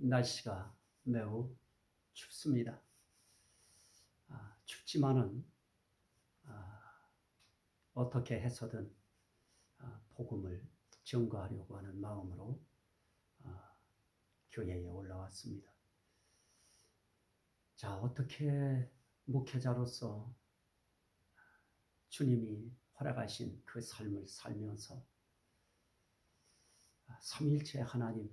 날씨가 매우 춥습니다. 춥지만은 어떻게 해서든 복음을 전거하려고 하는 마음으로 교회에 올라왔습니다. 자, 어떻게 목회자로서 주님이 허락하신 그 삶을 살면서 삼위일체 하나님,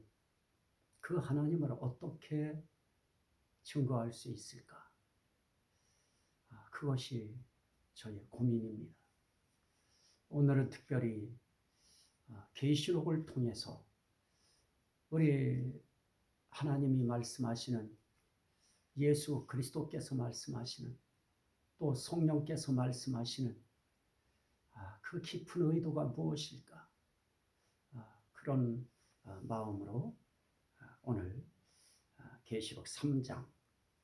그 하나님을 어떻게 증거할 수 있을까? 그것이 저의 고민입니다. 오늘은 특별히 계시록을 통해서 우리 하나님이 말씀하시는, 예수 그리스도께서 말씀하시는, 또 성령께서 말씀하시는 그 깊은 의도가 무엇일까? 그런 마음으로 오늘 계시록 3장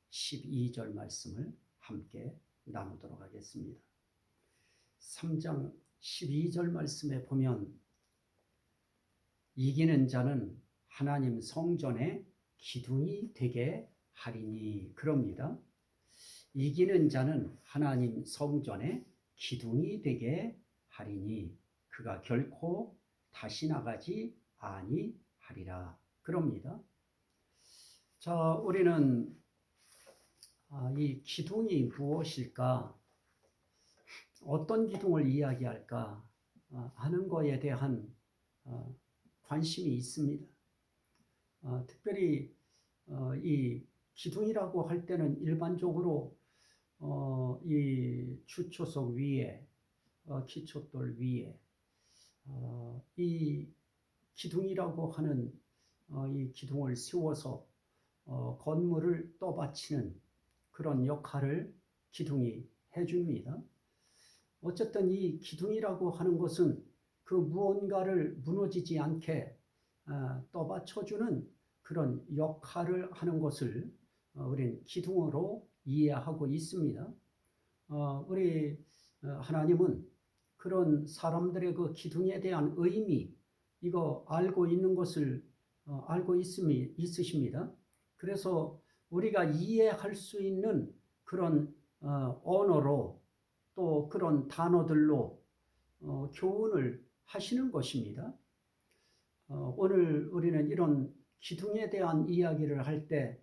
12절 말씀을 함께 나누도록 하겠습니다. 3장 12절 말씀에 보면 이기는 자는 하나님 성전의 기둥이 되게 하리니, 그럽니다. 이기는 자는 하나님 성전의 기둥이 되게 하리니 그가 결코 다시 나가지 아니하리라, 그럽니다. 자, 우리는 이 기둥이 무엇일까? 어떤 기둥을 이야기할까 하는 것에 대한 관심이 있습니다. 특별히 이 기둥이라고 할 때는 일반적으로 이 주초석 위에, 기초돌 위에 이 기둥이라고 하는 이 기둥을 세워서 건물을 떠받치는 그런 역할을 기둥이 해줍니다. 어쨌든 이 기둥이라고 하는 것은 그 무언가를 무너지지 않게 떠받쳐주는 그런 역할을 하는 것을 우리는 기둥으로 이해하고 있습니다. 우리 하나님은 그런 사람들의 그 기둥에 대한 의미, 이거 알고 있는 것을 알고 있으십니다. 그래서 우리가 이해할 수 있는 그런 언어로, 또 그런 단어들로 교훈을 하시는 것입니다. 오늘 우리는 이런 기둥에 대한 이야기를 할 때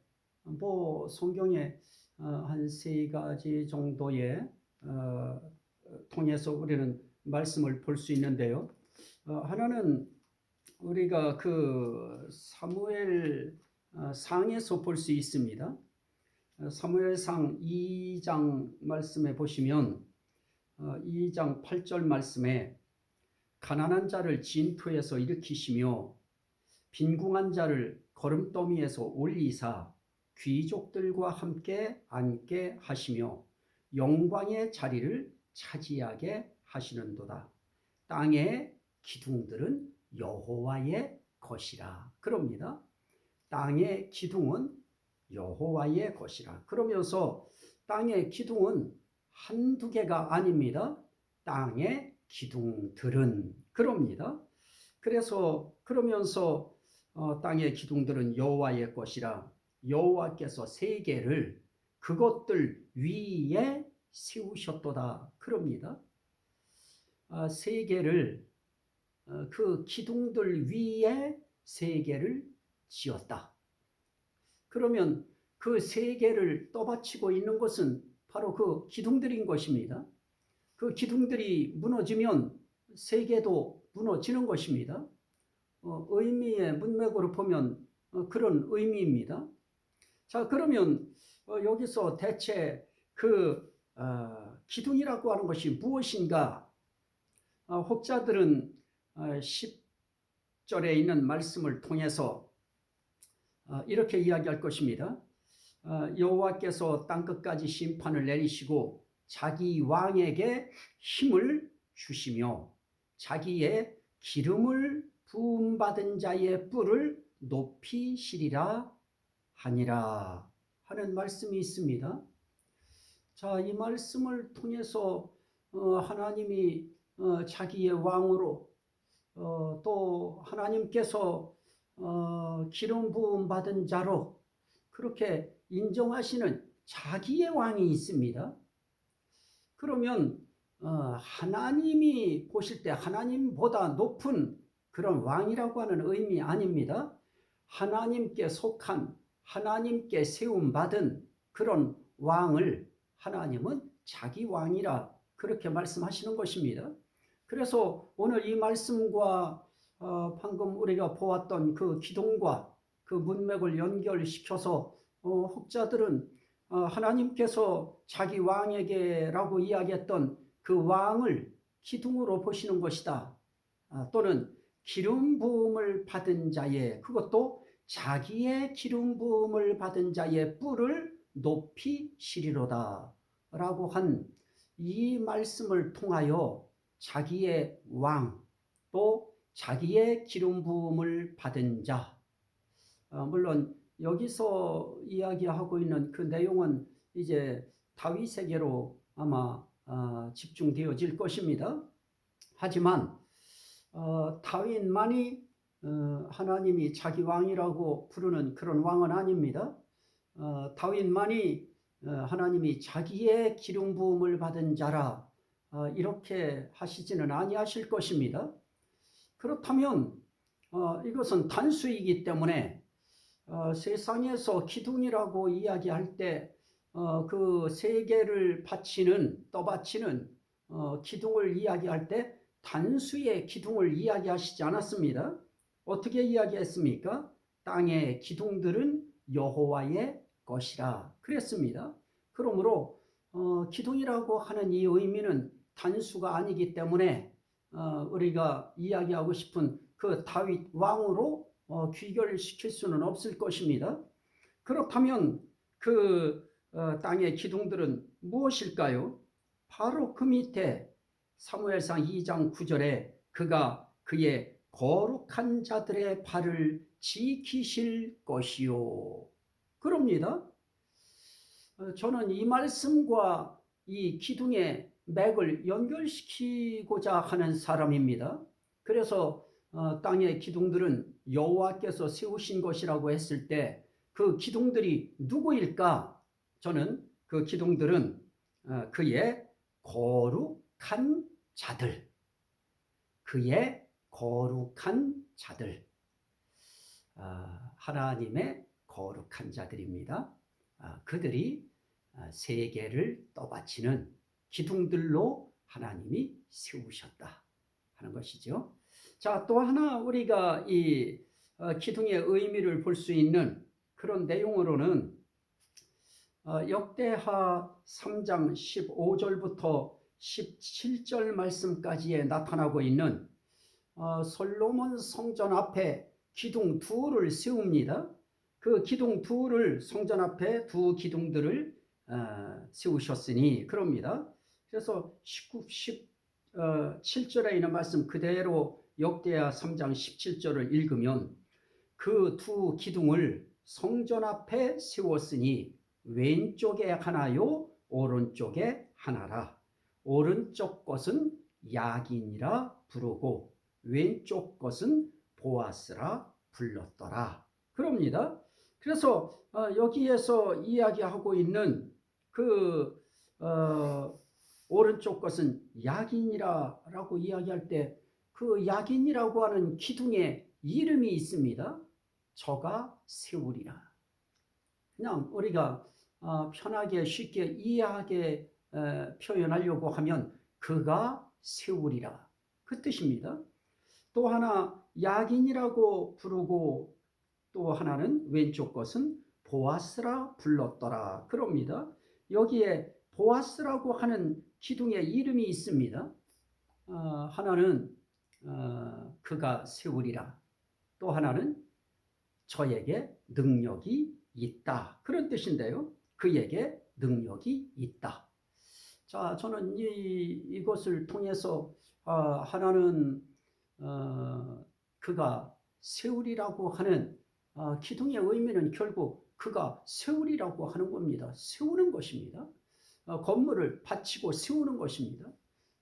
성경에 한 3가지 정도의 통해서 우리는 말씀을 볼 수 있는데요. 하나는 우리가 그 사무엘 상에서 볼 수 있습니다. 사무엘상 2장 말씀에 보시면 2장 8절 말씀에 가난한 자를 진토에서 일으키시며 빈궁한 자를 거름더미에서 올리사 귀족들과 함께 앉게 하시며 영광의 자리를 차지하게 하시는도다. 땅의 기둥들은 여호와의 것이라, 그럽니다. 땅의 기둥은 여호와의 것이라. 그러면서 땅의 기둥은 한두 개가 아닙니다. 땅의 기둥들은, 그럽니다. 그러면서 땅의 기둥들은 여호와의 것이라, 여호와께서 세계를 그것들 위에 세우셨도다, 그럽니다. 세계를 그 기둥들 위에 세계를 지었다. 그러면 그 세계를 떠받치고 있는 것은 바로 그 기둥들인 것입니다. 그 기둥들이 무너지면 세계도 무너지는 것입니다. 의미의 문맥으로 보면 그런 의미입니다. 자, 그러면 여기서 대체 그 기둥이라고 하는 것이 무엇인가? 혹자들은 10절에 있는 말씀을 통해서 이렇게 이야기할 것입니다. 여호와께서 땅끝까지 심판을 내리시고 자기 왕에게 힘을 주시며 자기의 기름을 부음받은 자의 뿔을 높이시리라 하니라 하는 말씀이 있습니다. 자, 이 말씀을 통해서 하나님이 자기의 왕으로, 또 하나님께서 기름 부음 받은 자로 그렇게 인정하시는 자기의 왕이 있습니다. 그러면 하나님이 보실 때 하나님보다 높은 그런 왕이라고 하는 의미 아닙니다. 하나님께 속한, 하나님께 세움받은 그런 왕을 하나님은 자기 왕이라 그렇게 말씀하시는 것입니다. 그래서 오늘 이 말씀과 방금 우리가 보았던 그 기둥과 그 문맥을 연결시켜서 혹자들은 하나님께서 자기 왕에게라고 이야기했던 그 왕을 기둥으로 보시는 것이다. 또는 기름 부음을 받은 자의, 그것도 자기의 기름 부음을 받은 자의 뿔을 높이 시리로다 라고 한 이 말씀을 통하여 자기의 왕, 또 자기의 기름 부음을 받은 자, 물론 여기서 이야기하고 있는 그 내용은 이제 다윗에게로 아마 집중되어질 것입니다. 하지만 다윗만이 하나님이 자기 왕이라고 부르는 그런 왕은 아닙니다. 다윗만이 하나님이 자기의 기름 부음을 받은 자라 이렇게 하시지는 아니하실 것입니다. 그렇다면 이것은 단수이기 때문에 세상에서 기둥이라고 이야기할 때 그 세 개를 떠받치는 기둥을 이야기할 때 단수의 기둥을 이야기하시지 않았습니다. 어떻게 이야기했습니까? 땅의 기둥들은 여호와의 것이라 그랬습니다. 그러므로 기둥이라고 하는 이 의미는 단수가 아니기 때문에 우리가 이야기하고 싶은 그 다윗 왕으로 귀결시킬 수는 없을 것입니다. 그렇다면 그 땅의 기둥들은 무엇일까요? 바로 그 밑에 사무엘상 2장 9절에 그가 그의 거룩한 자들의 발을 지키실 것이요. 그럽니다. 저는 이 말씀과 이 기둥의 맥을 연결시키고자 하는 사람입니다. 그래서 땅의 기둥들은 여호와께서 세우신 것이라고 했을 때 그 기둥들이 누구일까? 저는 그 기둥들은 그의 거룩한 자들, 그의 거룩한 자들, 하나님의 거룩한 자들입니다. 그들이 세계를 떠받치는 기둥들로 하나님이 세우셨다 하는 것이죠. 자, 또 하나 우리가 이 기둥의 의미를 볼 수 있는 그런 내용으로는 역대하 3장 15절부터 17절 말씀까지에 나타나고 있는 솔로몬 성전 앞에 기둥 둘을 세웁니다. 그 기둥 둘을 성전 앞에 두 기둥들을 세우셨으니 그럽니다. 그래서 17절에 있는 말씀 그대로 역대하 3장 17절을 읽으면 그 두 기둥을 성전 앞에 세웠으니 왼쪽에 하나요 오른쪽에 하나라. 오른쪽 것은 야긴이라 부르고 왼쪽 것은 보아스라 불렀더라. 그럽니다. 그래서 여기에서 이야기하고 있는 그 오른쪽 것은 야긴이라고 이야기할 때 그 야긴이라고 하는 기둥에 이름이 있습니다. 저가 세우리라. 그냥 우리가 편하게 쉽게 이해하게 표현하려고 하면 그가 세우리라 그 뜻입니다. 또 하나 야긴이라고 부르고 또 하나는 왼쪽 것은 보아스라 불렀더라 그럽니다. 여기에 보아스라고 하는 기둥의 이름이 있습니다. 하나는 그가 세우리라, 또 하나는 저에게 능력이 있다 그런 뜻인데요. 그에게 능력이 있다. 자, 저는 이것을 통해서 하나는 그가 세우리라고 하는 기둥의 의미는 결국 그가 세우리라고 하는 겁니다. 세우는 것입니다. 건물을 받치고 세우는 것입니다.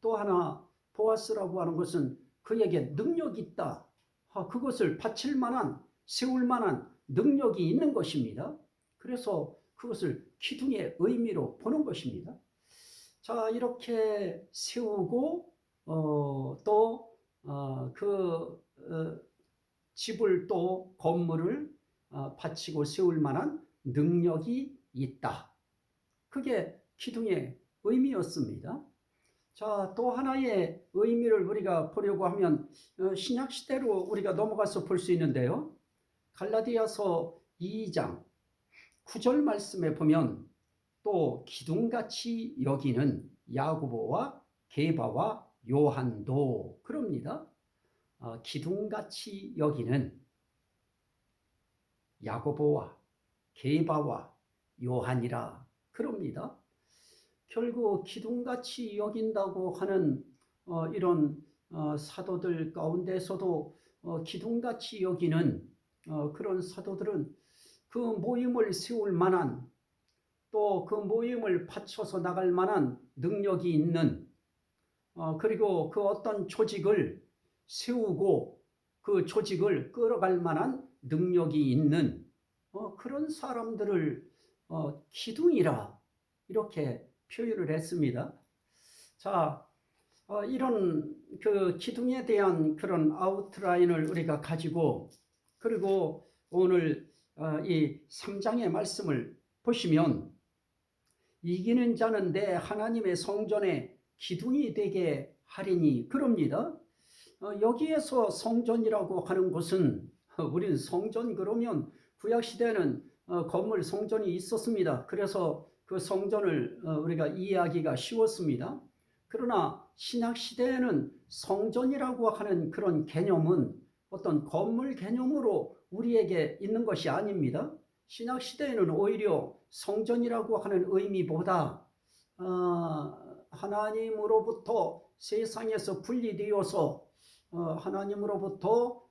또 하나 보아스라고 하는 것은 그에게 능력이 있다. 그것을 바칠 만한 세울 만한 능력이 있는 것입니다. 그래서 그것을 기둥의 의미로 보는 것입니다. 자, 이렇게 세우고 집을 또 건물을 받치고 세울 만한 능력이 있다. 그게 기둥의 의미였습니다. 자, 또 하나의 의미를 우리가 보려고 하면 신약 시대로 우리가 넘어가서 볼 수 있는데요. 갈라디아서 2장 9절 말씀에 보면 또 기둥같이 여기는 야고보와 게바와 요한도 그럽니다. 기둥같이 여기는 야고보와 게바와 요한이라 그럽니다. 결국 기둥같이 여긴다고 하는 이런 사도들 가운데서도 기둥같이 여기는 그런 사도들은 그 모임을 세울 만한 또 그 모임을 받쳐서 나갈 만한 능력이 있는 그리고 그 어떤 조직을 세우고 그 조직을 끌어갈 만한 능력이 있는 그런 사람들을 기둥이라 이렇게 표현을 했습니다. 자, 이런 그 기둥에 대한 그런 아웃라인을 우리가 가지고 그리고 오늘 이 3장의 말씀을 보시면 이기는 자는 내 하나님의 성전에 기둥이 되게 하리니 그럽니다. 여기에서 성전이라고 하는 것은 우린 성전 그러면 구약시대에는 건물 성전이 있었습니다. 그래서 그 성전을 우리가 이해하기가 쉬웠습니다. 그러나 신약시대에는 성전이라고 하는 그런 개념은 어떤 건물 개념으로 우리에게 있는 것이 아닙니다. 신약시대에는 오히려 성전이라고 하는 의미보다 하나님으로부터 세상에서 분리되어서 하나님으로부터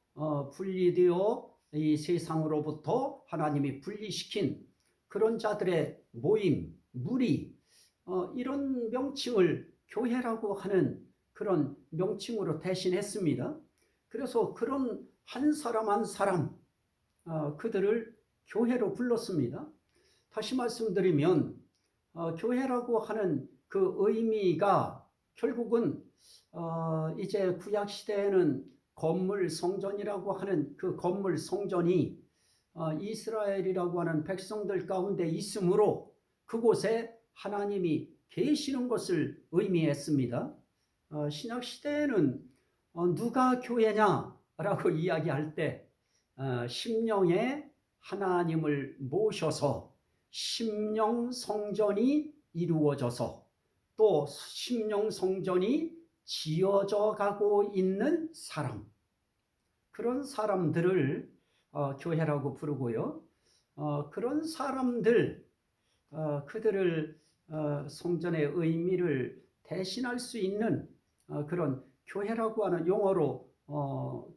분리되어 이 세상으로부터 하나님이 분리시킨 그런 자들의 모임, 무리 이런 명칭을 교회라고 하는 그런 명칭으로 대신했습니다. 그래서 그런 한 사람 한 사람 그들을 교회로 불렀습니다. 다시 말씀드리면 교회라고 하는 그 의미가 결국은 이제 구약시대에는 건물 성전이라고 하는 그 건물 성전이 이스라엘이라고 하는 백성들 가운데 있으므로 그곳에 하나님이 계시는 것을 의미했습니다. 신약시대에는 누가 교회냐라고 이야기할 때 심령에 하나님을 모셔서 심령 성전이 이루어져서 또 심령 성전이 지어져 가고 있는 사람 그런 사람들을 교회라고 부르고요. 그런 사람들 그들을 성전의 의미를 대신할 수 있는 그런 교회라고 하는 용어로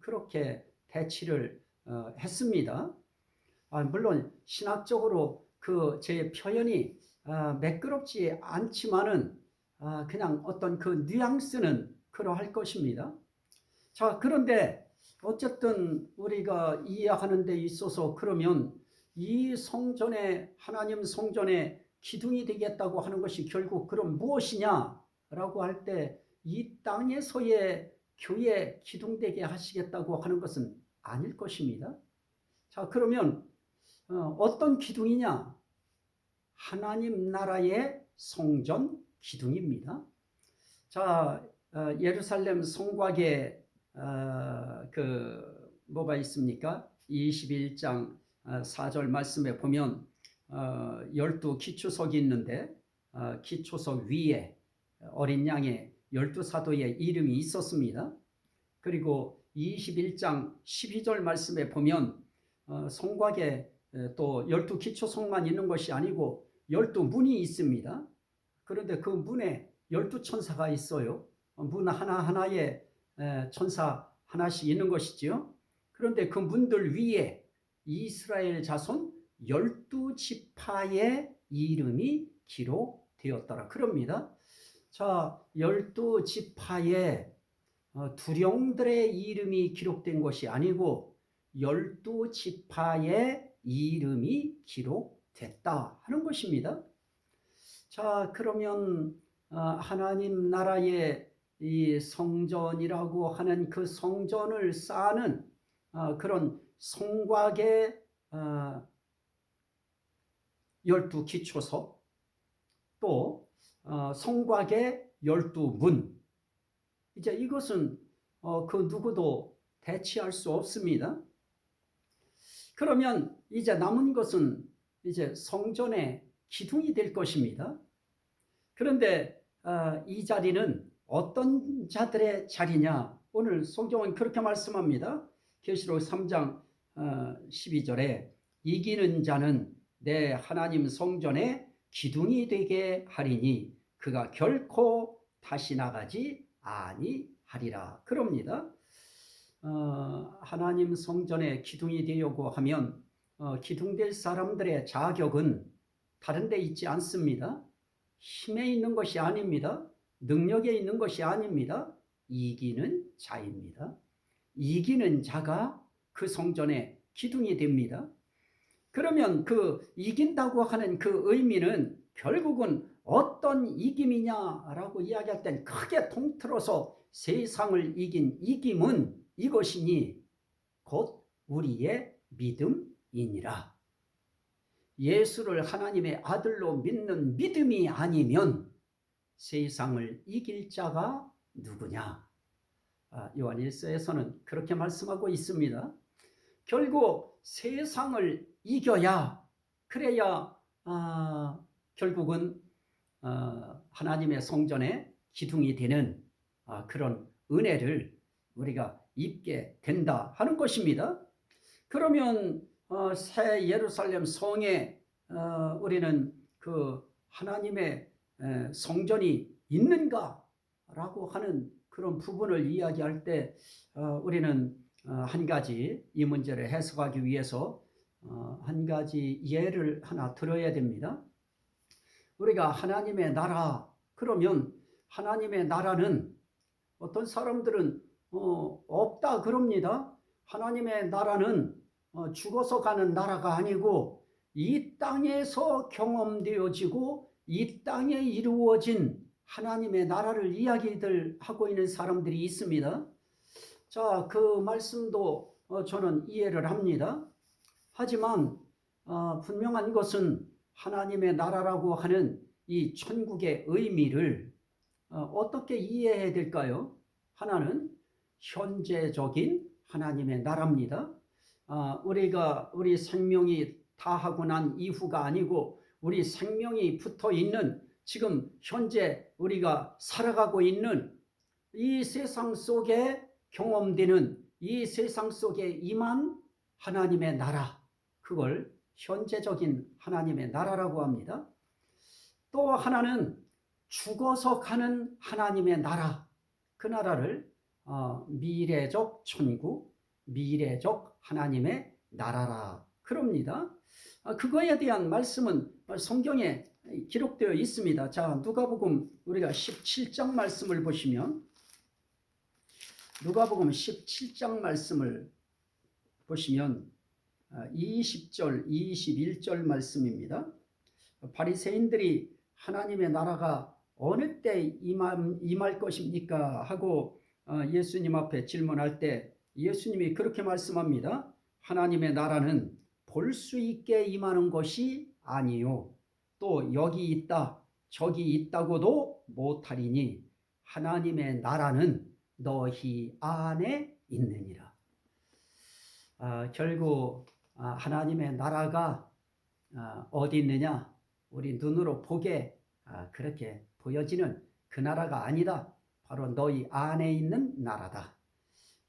그렇게 대치를 했습니다. 물론 신학적으로 그 제 표현이 매끄럽지 않지만은 그냥 어떤 그 뉘앙스는 그러할 것입니다. 자, 그런데 어쨌든 우리가 이해하는 데 있어서 그러면 이 성전에 하나님 성전에 기둥이 되겠다고 하는 것이 결국 그럼 무엇이냐라고 할 때 이 땅에서의 교회 기둥 되게 하시겠다고 하는 것은 아닐 것입니다. 자, 그러면 어떤 기둥이냐? 하나님 나라의 성전 기둥입니다. 자, 예루살렘 성곽에 뭐가 있습니까? 21장 4절 말씀에 보면 12 기초석이 있는데 기초석 위에 어린 양의 12사도의 이름이 있었습니다. 그리고 21장 12절 말씀에 보면 성곽에 또 12 기초석만 있는 것이 아니고 12문이 있습니다. 그런데 그 문에 12천사가 있어요. 문 하나하나에 천사 하나씩 있는 것이지요. 그런데 그 문들 위에 이스라엘 자손 12지파의 이름이 기록되었더라 그럽니다. 자, 12지파의 두령들의 이름이 기록된 것이 아니고 12지파의 이름이 기록됐다 하는 것입니다. 자, 그러면 하나님 나라의 이 성전이라고 하는 그 성전을 쌓는 그런 성곽의 12기초석, 또 성곽의 12문, 이제 이것은 그 누구도 대체할 수 없습니다. 그러면 이제 남은 것은 이제 성전의 기둥이 될 것입니다. 그런데 이 자리는 어떤 자들의 자리냐? 오늘 성경은 그렇게 말씀합니다. 계시록 3장 12절에 이기는 자는 내 하나님 성전의 기둥이 되게 하리니 그가 결코 다시 나가지 아니하리라. 그럽니다. 하나님 성전의 기둥이 되려고 하면 기둥될 사람들의 자격은 다른 데 있지 않습니다. 힘에 있는 것이 아닙니다. 능력에 있는 것이 아닙니다. 이기는 자입니다. 이기는 자가 그 성전의 기둥이 됩니다. 그러면 그 이긴다고 하는 그 의미는 결국은 어떤 이김이냐라고 이야기할 땐 크게 통틀어서 세상을 이긴 이김은 이것이니 곧 우리의 믿음이니라. 예수를 하나님의 아들로 믿는 믿음이 아니면 세상을 이길 자가 누구냐? 요한일서에서는 그렇게 말씀하고 있습니다. 결국 세상을 이겨야, 그래야 결국은 하나님의 성전의 기둥이 되는 그런 은혜를 우리가 입게 된다 하는 것입니다. 그러면 새 예루살렘 성에 우리는 그 하나님의 성전이 있는가라고 하는 그런 부분을 이야기할 때 우리는 한 가지 이 문제를 해석하기 위해서 한 가지 예를 하나 들어야 됩니다. 우리가 하나님의 나라, 그러면 하나님의 나라는 어떤 사람들은 없다 그럽니다. 하나님의 나라는 죽어서 가는 나라가 아니고 이 땅에서 경험되어지고 이 땅에 이루어진 하나님의 나라를 이야기들 하고 있는 사람들이 있습니다. 자, 그 말씀도 저는 이해를 합니다. 하지만 분명한 것은 하나님의 나라라고 하는 이 천국의 의미를 어떻게 이해해야 될까요? 하나는 현재적인 하나님의 나라입니다. 우리 생명이 다하고 난 이후가 아니고 우리 생명이 붙어 있는 지금 현재 우리가 살아가고 있는 이 세상 속에 경험되는 이 세상 속에 임한 하나님의 나라, 그걸 현재적인 하나님의 나라라고 합니다. 또 하나는 죽어서 가는 하나님의 나라, 그 나라를 미래적 천국, 미래적 하나님의 나라라 그럽니다. 그거에 대한 말씀은 성경에 기록되어 있습니다. 자, 누가복음 우리가 17장 말씀을 보시면 누가복음 17장 말씀을 보시면 20절, 21절 말씀입니다. 바리새인들이 하나님의 나라가 어느 때 임할 것입니까? 하고 예수님 앞에 질문할 때 예수님이 그렇게 말씀합니다. 하나님의 나라는 볼 수 있게 임하는 것이 아니요. 또 여기 있다, 저기 있다고도 못하리니 하나님의 나라는 너희 안에 있느니라. 결국 하나님의 나라가 어디 있느냐? 우리 눈으로 보게 그렇게 보여지는 그 나라가 아니다. 바로 너희 안에 있는 나라다.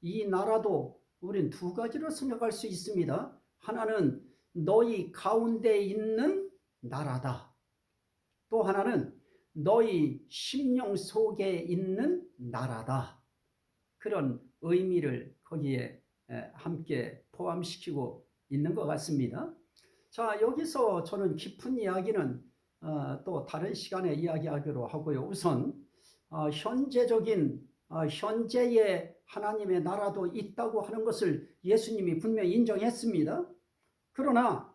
이 나라도 우린 두 가지로 생각할 수 있습니다. 하나는 너희 가운데 있는 나라다. 또 하나는 너희 심령 속에 있는 나라다. 그런 의미를 거기에 함께 포함시키고 있는 것 같습니다. 자, 여기서 저는 깊은 이야기는 또 다른 시간에 이야기하기로 하고요. 우선 현재적인 현재의 하나님의 나라도 있다고 하는 것을 예수님이 분명히 인정했습니다. 그러나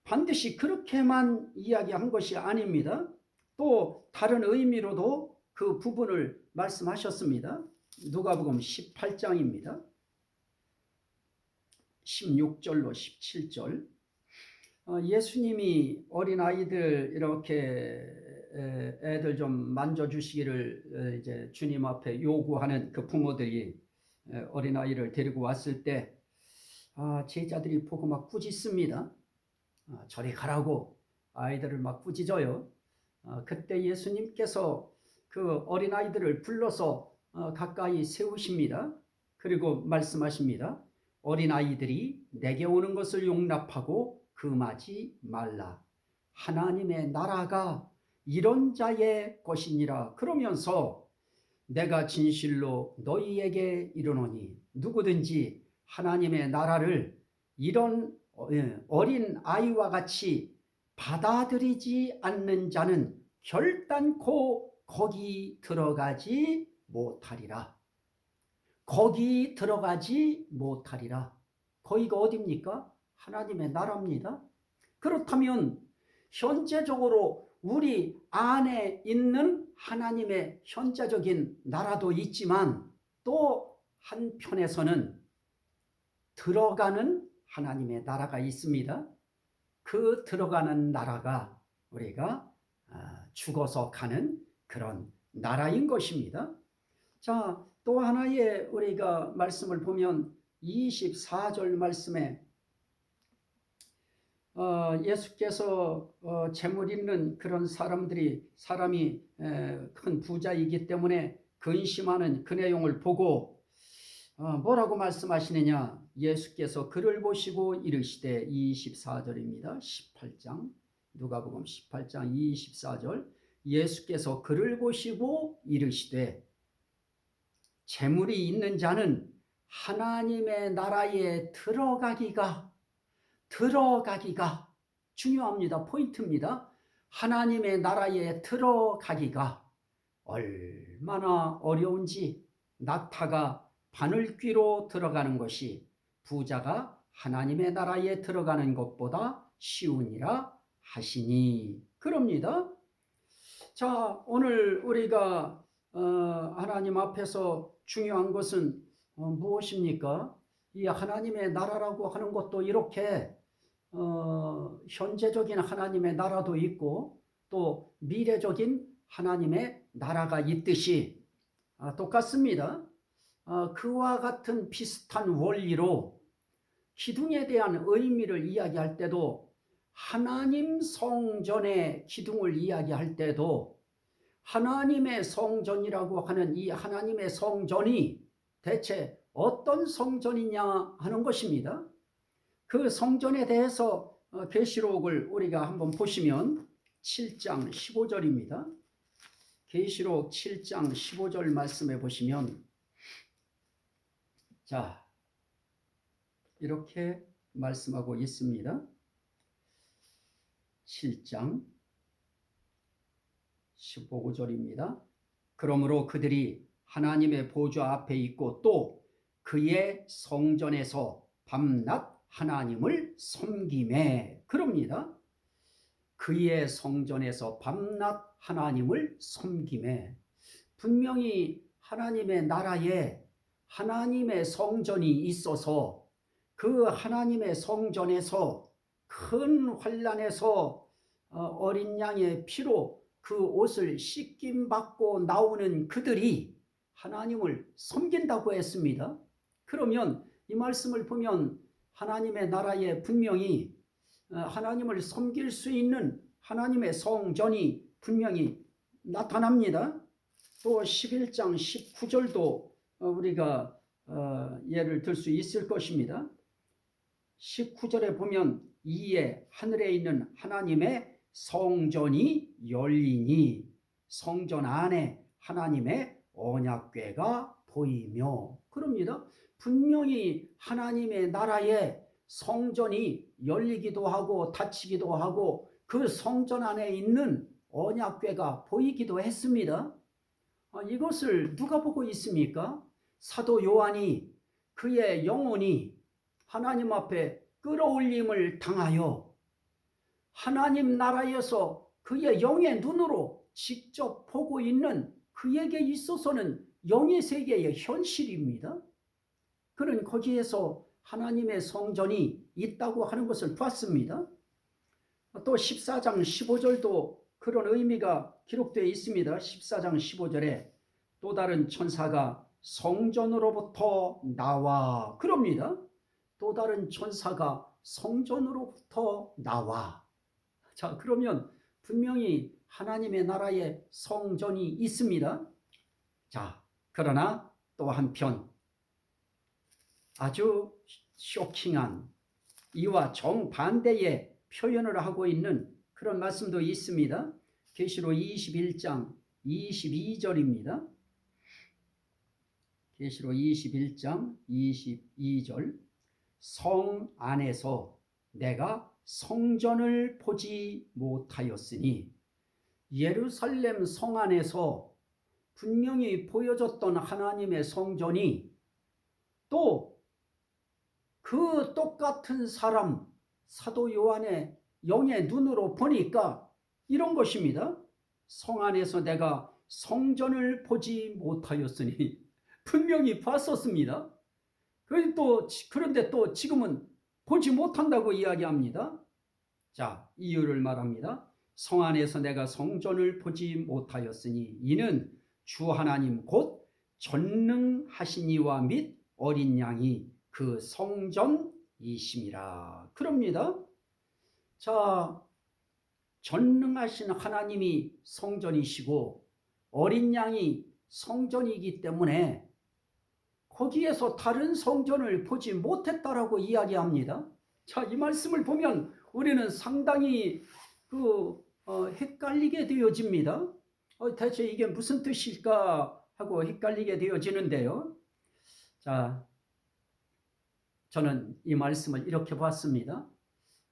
반드시 그렇게만 이야기한 것이 아닙니다. 또 다른 의미로도 그 부분을 말씀하셨습니다. 누가복음 18장입니다. 16절로 17절. 예수님이 어린아이들 이렇게 애들 좀 만져주시기를 이제 주님 앞에 요구하는 그 부모들이 어린아이를 데리고 왔을 때 제자들이 보고 막 꾸짖습니다. 저리 가라고 아이들을 막 꾸짖어요. 그때 예수님께서 그 어린아이들을 불러서 가까이 세우십니다. 그리고 말씀하십니다. 어린아이들이 내게 오는 것을 용납하고 금하지 말라. 하나님의 나라가 이런 자의 것이니라. 그러면서 내가 진실로 너희에게 이르노니 누구든지 하나님의 나라를 이런 어린 아이와 같이 받아들이지 않는 자는 결단코 거기 들어가지 못하리라. 거기 들어가지 못하리라. 거기가 어디입니까? 하나님의 나라입니다. 그렇다면 현재적으로 우리 안에 있는 하나님의 현재적인 나라도 있지만 또 한편에서는 들어가는 하나님의 나라가 있습니다. 그 들어가는 나라가 우리가 죽어서 가는 그런 나라인 것입니다. 자, 또 하나의 우리가 말씀을 보면 24절 말씀에 예수께서 재물 있는 그런 사람이 큰 부자이기 때문에 근심하는 그 내용을 보고 뭐라고 말씀하시느냐. 예수께서 그를 보시고 이르시되 24절입니다. 18장 누가복음 18장 24절 예수께서 그를 보시고 이르시되 재물이 있는 자는 하나님의 나라에 들어가기가 중요합니다. 포인트입니다. 하나님의 나라에 들어가기가 얼마나 어려운지 낙타가 바늘귀로 들어가는 것이 부자가 하나님의 나라에 들어가는 것보다 쉬우니라 하시니 그럽니다. 자, 오늘 우리가 하나님 앞에서 중요한 것은 무엇입니까? 이 하나님의 나라라고 하는 것도 이렇게 현재적인 하나님의 나라도 있고 또 미래적인 하나님의 나라가 있듯이 똑같습니다. 그와 같은 비슷한 원리로 기둥에 대한 의미를 이야기할 때도 하나님 성전의 기둥을 이야기할 때도 하나님의 성전이라고 하는 이 하나님의 성전이 대체 어떤 성전이냐 하는 것입니다. 그 성전에 대해서 계시록을 우리가 한번 보시면 7장 15절입니다. 계시록 7장 15절 말씀해 보시면 자, 이렇게 말씀하고 있습니다. 7장 15절입니다. 그러므로 그들이 하나님의 보좌 앞에 있고 또 그의 성전에서 밤낮 하나님을 섬기매 그럽니다. 그의 성전에서 밤낮 하나님을 섬기매 분명히 하나님의 나라에 하나님의 성전이 있어서 그 하나님의 성전에서 큰 환난에서 어린 양의 피로 그 옷을 씻김받고 나오는 그들이 하나님을 섬긴다고 했습니다. 그러면 이 말씀을 보면 하나님의 나라에 분명히 하나님을 섬길 수 있는 하나님의 성전이 분명히 나타납니다. 또 11장 19절도 우리가 예를 들 수 있을 것입니다. 19절에 보면 이에 하늘에 있는 하나님의 성전이 열리니 성전 안에 하나님의 언약궤가 보이며 그럽니다. 분명히 하나님의 나라에 성전이 열리기도 하고 닫히기도 하고 그 성전 안에 있는 언약궤가 보이기도 했습니다. 이것을 누가 보고 있습니까? 사도 요한이 그의 영혼이 하나님 앞에 끌어올림을 당하여 하나님 나라에서 그의 영의 눈으로 직접 보고 있는 그에게 있어서는 영의 세계의 현실입니다. 그는 거기에서 하나님의 성전이 있다고 하는 것을 봤습니다. 또 14장 15절도 그런 의미가 기록되어 있습니다. 14장 15절에 또 다른 천사가 성전으로부터 나와 그럽니다. 또 다른 천사가 성전으로부터 나와. 자, 그러면 분명히 하나님의 나라에 성전이 있습니다. 자, 그러나 또 한편 아주 쇼킹한 이와 정반대의 표현을 하고 있는 그런 말씀도 있습니다. 계시록 21장 22절입니다. 계시록 21장 22절 성 안에서 내가 성전을 보지 못하였으니 예루살렘 성 안에서 분명히 보여줬던 하나님의 성전이 또 그 똑같은 사람 사도 요한의 영의 눈으로 보니까 이런 것입니다. 성 안에서 내가 성전을 보지 못하였으니 분명히 봤었습니다. 그런데 또 지금은 보지 못한다고 이야기합니다. 자, 이유를 말합니다. 성 안에서 내가 성전을 보지 못하였으니 이는 주 하나님 곧 전능하신 이와 및 어린 양이 그 성전이심이라 그럽니다. 자, 전능하신 하나님이 성전이시고 어린 양이 성전이기 때문에 거기에서 다른 성전을 보지 못했다라고 이야기합니다. 자, 이 말씀을 보면 우리는 상당히 헷갈리게 되어집니다. 대체 이게 무슨 뜻일까 하고 헷갈리게 되어지는데요. 자, 저는 이 말씀을 이렇게 봤습니다.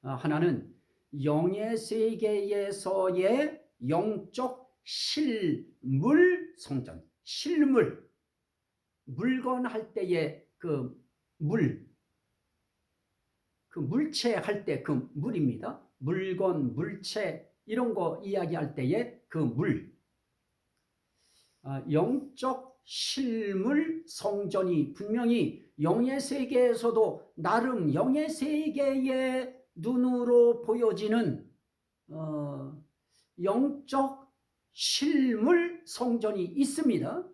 하나는 영의 세계에서의 영적 실물 성전, 실물, 물건 할 때의 그 물체 할 때 그 물입니다. 물건, 물체 이런 거 이야기할 때의 그 물. 영적 실물 성전이 분명히 영의 세계에서도 나름 영의 세계의 눈으로 보여지는 영적 실물 성전이 있습니다.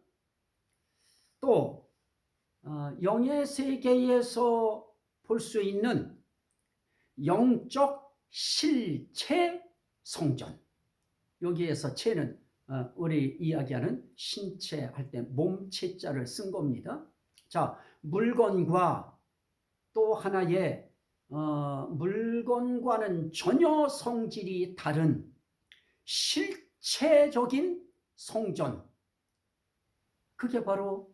또 영의 세계에서 볼 수 있는 영적 실체 성전. 여기에서 체는 우리 이야기하는 신체 할 때 몸체자를 쓴 겁니다. 자, 물건과 또 하나의 물건과는 전혀 성질이 다른 실체적인 성전. 그게 바로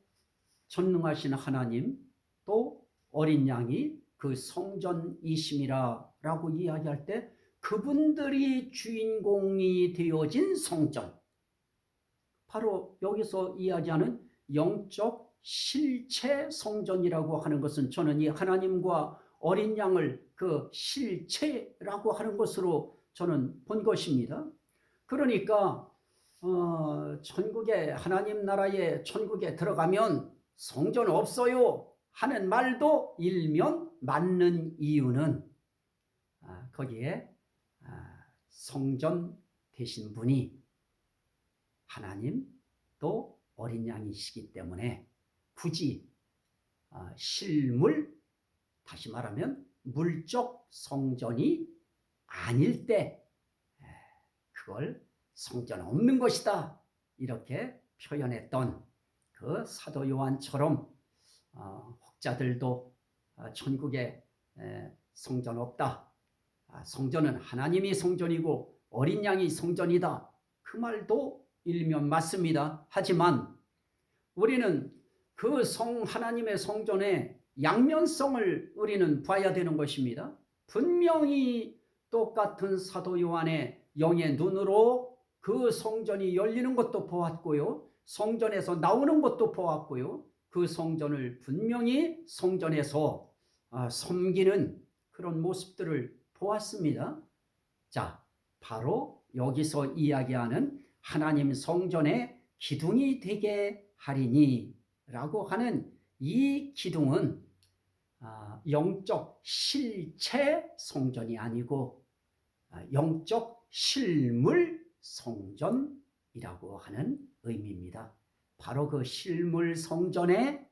전능하신 하나님 또 어린 양이 그 성전이심이라 라고 이야기할 때 그분들이 주인공이 되어진 성전. 바로 여기서 이야기하는 영적 실체 성전이라고 하는 것은 저는 이 하나님과 어린 양을 그 실체라고 하는 것으로 저는 본 것입니다. 그러니까 천국에 하나님 나라의 천국에 들어가면 성전 없어요 하는 말도 일면 맞는 이유는 거기에 성전 되신 분이 하나님 또 어린 양이시기 때문에 굳이 실물, 다시 말하면 물적 성전이 아닐 때 그걸 성전 없는 것이다 이렇게 표현했던 그 사도 요한처럼 혹자들도 천국에 성전 없다, 성전은 하나님이 성전이고 어린 양이 성전이다, 그 말도 일면 맞습니다. 하지만 우리는 그 하나님의 성전의 양면성을 우리는 봐야 되는 것입니다. 분명히 똑같은 사도 요한의 영의 눈으로 그 성전이 열리는 것도 보았고요. 성전에서 나오는 것도 보았고요. 그 성전을 분명히 성전에서 섬기는 그런 모습들을 보았습니다. 자, 바로 여기서 이야기하는 하나님 성전의 기둥이 되게 하리니 라고 하는 이 기둥은 영적 실체 성전이 아니고 영적 실물 성전이라고 하는 의미입니다. 바로 그 실물 성전의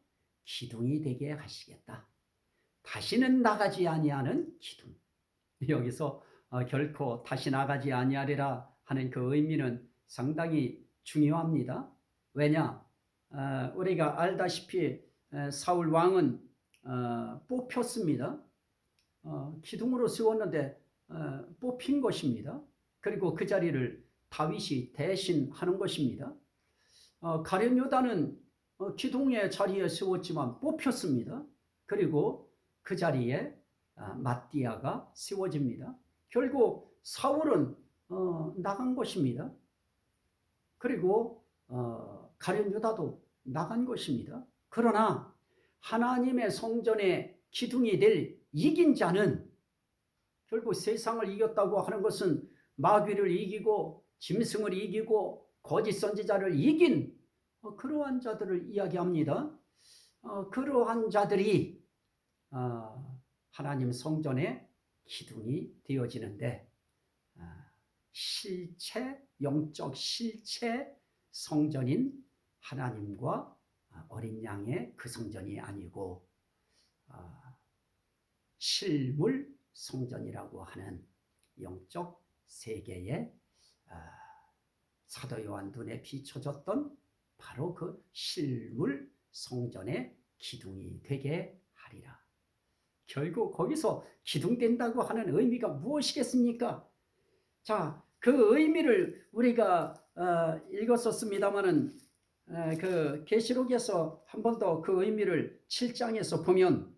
기둥이 되게 하시겠다. 다시는 나가지 아니하는 기둥. 여기서 결코 다시 나가지 아니하리라 하는 그 의미는 상당히 중요합니다. 왜냐? 우리가 알다시피 사울 왕은 뽑혔습니다. 기둥으로 세웠는데 뽑힌 것입니다. 그리고 그 자리를 다윗이 대신하는 것입니다. 가룟 유다는 기둥의 자리에 세웠지만 뽑혔습니다. 그리고 그 자리에 mattia가 세워집니다. 결국 사울은 나간 것입니다. 그리고 가룟 유다도 나간 것입니다. 그러나 하나님의 성전의 기둥이 될 이긴 자는, 결국 세상을 이겼다고 하는 것은 마귀를 이기고 짐승을 이기고 거짓 선지자를 이긴 그러한 자들을 이야기합니다. 그러한 자들이 하나님 성전의 기둥이 되어지는데, 실체, 영적 실체 성전인 하나님과 어린 양의 그 성전이 아니고 실물 성전이라고 하는 영적 세계에 사도 요한 눈에 비춰졌던 바로 그 실물 성전의 기둥이 되게 하리라. 결국 거기서 기둥된다고 하는 의미가 무엇이겠습니까? 자, 그 의미를 우리가 읽었었습니다마는 그 계시록에서 한 번 더 그 의미를 7장에서 보면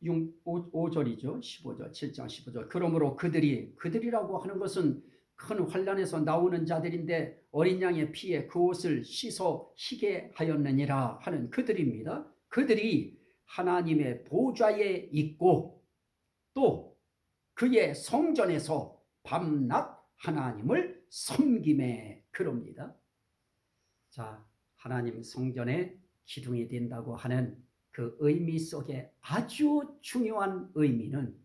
15절이죠. 15절, 7장 15절. 그러므로 그들이라고 하는 것은 큰 환난에서 나오는 자들인데 어린 양의 피에 그 옷을 씻어 희게 하였느니라 하는 그들입니다. 그들이 하나님의 보좌에 있고 또 그의 성전에서 밤낮 하나님을 섬김에 그럽니다. 자, 하나님 성전의 기둥이 된다고 하는 그 의미 속에 아주 중요한 의미는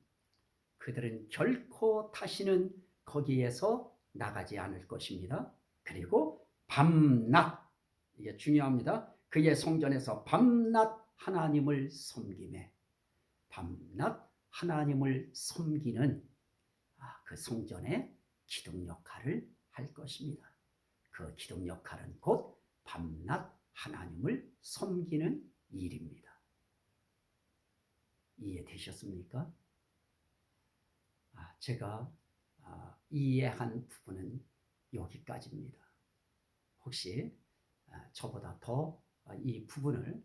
그들은 결코 다시는 거기에서 나가지 않을 것입니다. 그리고 밤낮, 이게 중요합니다. 그의 성전에서 밤낮 하나님을 섬김에, 밤낮 하나님을 섬기는 그 성전의 기둥 역할을 할 것입니다. 그 기둥 역할은 곧 밤낮 하나님을 섬기는 일입니다. 이해되셨습니까? 제가 이해한 부분은 여기까지입니다. 혹시 저보다 더 이 부분을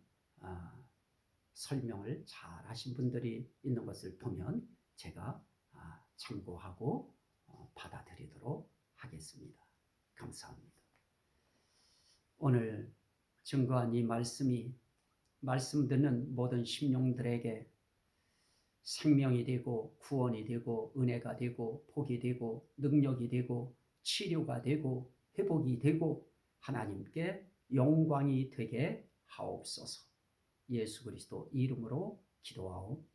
설명을 잘 하신 분들이 있는 것을 보면 제가 참고하고 받아들이도록 하겠습니다. 감사합니다. 오늘 증거한 이 말씀이 말씀 듣는 모든 심령들에게 생명이 되고 구원이 되고 은혜가 되고 복이 되고 능력이 되고 치료가 되고 회복이 되고 하나님께 영광이 되게 하옵소서. 예수 그리스도 이름으로 기도하옵나이다.